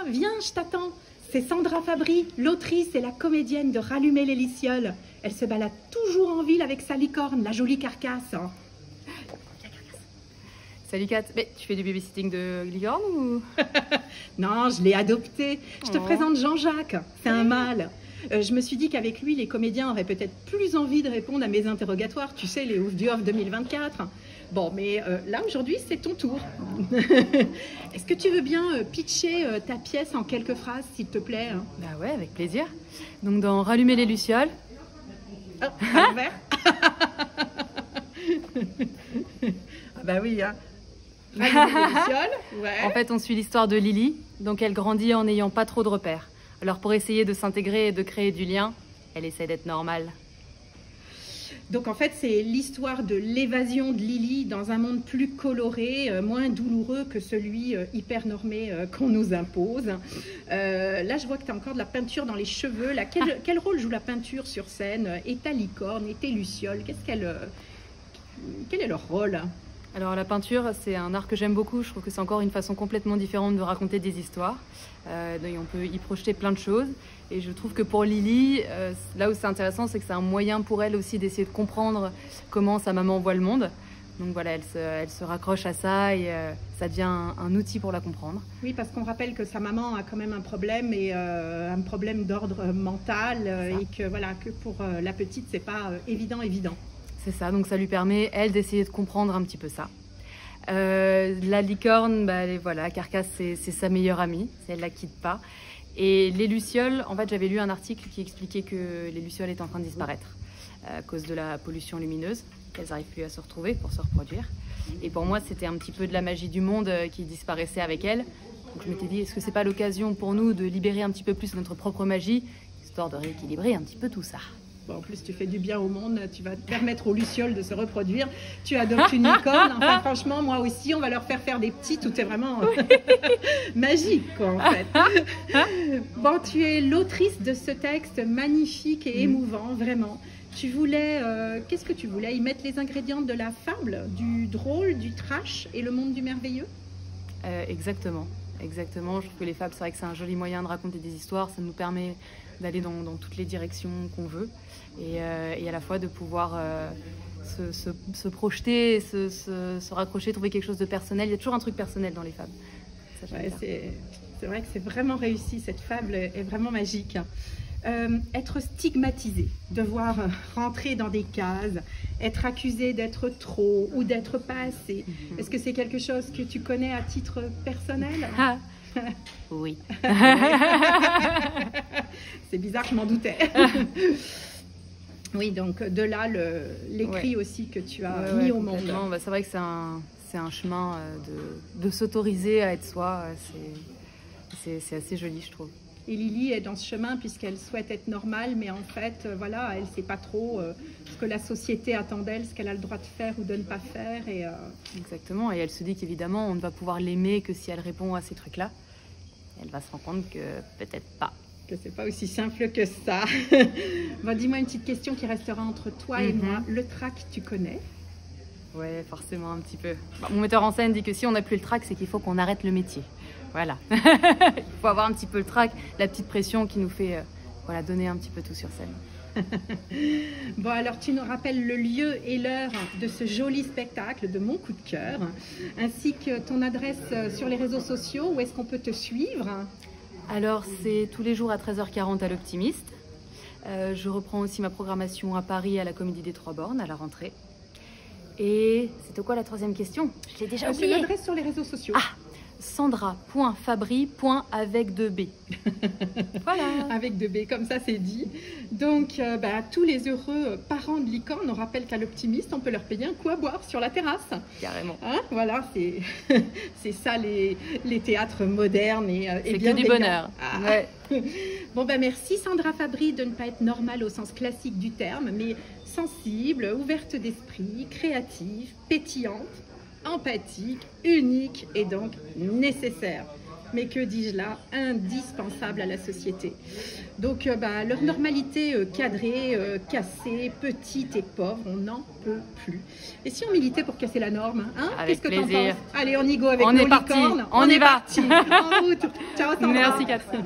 viens, je t'attends. C'est Sandra Fabry, l'autrice et la comédienne de Rallumer les Lucioles. Elle se balade toujours en ville avec sa licorne, la jolie Carcasse. Salut Kat, mais tu fais du babysitting de licorne ou... Non, je l'ai adopté. Je te présente Jean-Jacques, c'est un mâle. Je me suis dit qu'avec lui, les comédiens auraient peut-être plus envie de répondre à mes interrogatoires. Tu sais, les ouf du off 2024. Bon, mais là, aujourd'hui, c'est ton tour. Est-ce que tu veux bien pitcher ta pièce en quelques phrases, s'il te plaît? Bah ouais, avec plaisir. Donc dans Rallumer les Lucioles... Oh, à l'envers. Ah bah oui, hein. Rallumer les Lucioles, ouais. En fait, on suit l'histoire de Lily. Donc elle grandit en n'ayant pas trop de repères. Alors pour essayer de s'intégrer et de créer du lien, elle essaie d'être normale. Donc en fait, c'est l'histoire de l'évasion de Lily dans un monde plus coloré, moins douloureux que celui hyper normé qu'on nous impose. Là, je vois que tu as encore de la peinture dans les cheveux. Là, quel rôle joue la peinture sur scène? Et ta licorne, et tes lucioles, quel est leur rôle? Alors la peinture, c'est un art que j'aime beaucoup. Je trouve que c'est encore une façon complètement différente de raconter des histoires. Et on peut y projeter plein de choses. Et je trouve que pour Lily, là où c'est intéressant, c'est que c'est un moyen pour elle aussi d'essayer de comprendre comment sa maman voit le monde. Donc voilà, elle se raccroche à ça et ça devient un outil pour la comprendre. Oui, parce qu'on rappelle que sa maman a quand même un problème, et un problème d'ordre mental, et que voilà, que pour la petite, c'est pas évident. C'est ça, donc ça lui permet, elle, d'essayer de comprendre un petit peu ça. La licorne, voilà, Carcasse, c'est sa meilleure amie, elle la quitte pas. Et les lucioles, en fait, j'avais lu un article qui expliquait que les lucioles étaient en train de disparaître à cause de la pollution lumineuse, qu'elles n'arrivent plus à se retrouver pour se reproduire. Et pour moi, c'était un petit peu de la magie du monde qui disparaissait avec elles. Donc je m'étais dit, est-ce que c'est pas l'occasion pour nous de libérer un petit peu plus notre propre magie, histoire de rééquilibrer un petit peu tout ça. Bon, en plus, tu fais du bien au monde, tu vas permettre aux lucioles de se reproduire. Tu adoptes une licorne. Enfin, franchement, moi aussi, on va leur faire des petits. Tout est vraiment magique, quoi, en fait. Bon, tu es l'autrice de ce texte magnifique et émouvant, vraiment. Tu voulais, qu'est-ce que tu voulais? Y mettre les ingrédients de la fable, du drôle, du trash et le monde du merveilleux? Exactement. Exactement, je trouve que les fables, c'est vrai que c'est un joli moyen de raconter des histoires, ça nous permet d'aller dans toutes les directions qu'on veut et à la fois de pouvoir se projeter, se raccrocher, trouver quelque chose de personnel. Il y a toujours un truc personnel dans les fables. Ça, ouais, c'est vrai que c'est vraiment réussi, cette fable est vraiment magique. Être stigmatisé, devoir rentrer dans des cases, être accusé d'être trop ou d'être pas assez. Est-ce que c'est quelque chose que tu connais à titre personnel? Oui. C'est bizarre, je m'en doutais. Oui, donc de là l'écrit aussi que tu as mis au monde. C'est vrai que c'est un chemin de s'autoriser à être soi. C'est assez joli, je trouve. Et Lily est dans ce chemin puisqu'elle souhaite être normale, mais en fait, voilà, elle ne sait pas trop ce que la société attend d'elle, ce qu'elle a le droit de faire ou de ne pas faire. Exactement, et elle se dit qu'évidemment, on ne va pouvoir l'aimer que si elle répond à ces trucs-là. Elle va se rendre compte que peut-être pas. Que c'est pas aussi simple que ça. Bon, dis-moi une petite question qui restera entre toi et moi. Le trac, tu connais? Ouais, forcément un petit peu. Mon metteur en scène dit que si on n'a plus le trac, c'est qu'il faut qu'on arrête le métier. Voilà. Il faut avoir un petit peu le trac, la petite pression qui nous fait donner un petit peu tout sur scène. Bon, alors tu nous rappelles le lieu et l'heure de ce joli spectacle, de mon coup de cœur, ainsi que ton adresse sur les réseaux sociaux, où est-ce qu'on peut te suivre? Alors, c'est tous les jours à 13h40 à l'Optimiste. Je reprends aussi ma programmation à Paris à la Comédie des Trois Bornes à la rentrée. Et c'était quoi la troisième question? Je l'ai déjà oublié. C'est l'adresse sur les réseaux sociaux. Ah, Sandra.fabry.avec2b. Voilà. Avec 2B, comme ça c'est dit. Donc, tous les heureux parents de licorne, on rappelle qu'à l'Optimiste, on peut leur payer un coup à boire sur la terrasse. Carrément. Hein, voilà, c'est ça les théâtres modernes et bien que du bonheur. Ah. Ouais. Bon, merci Sandra Fabry de ne pas être normale au sens classique du terme, mais sensible, ouverte d'esprit, créative, pétillante, empathique, unique et donc nécessaire. mais que dis-je là, indispensables à la société. Donc leur normalité cadrée, cassée, petite et pauvre, on n'en peut plus. Et si on militait pour casser la norme, hein, avec qu'est-ce que t'en plaisir. penses? Allez, on y go avec On nos est parti. licornes. On y va. Parti. En route. Ciao Sandra. Merci Catherine.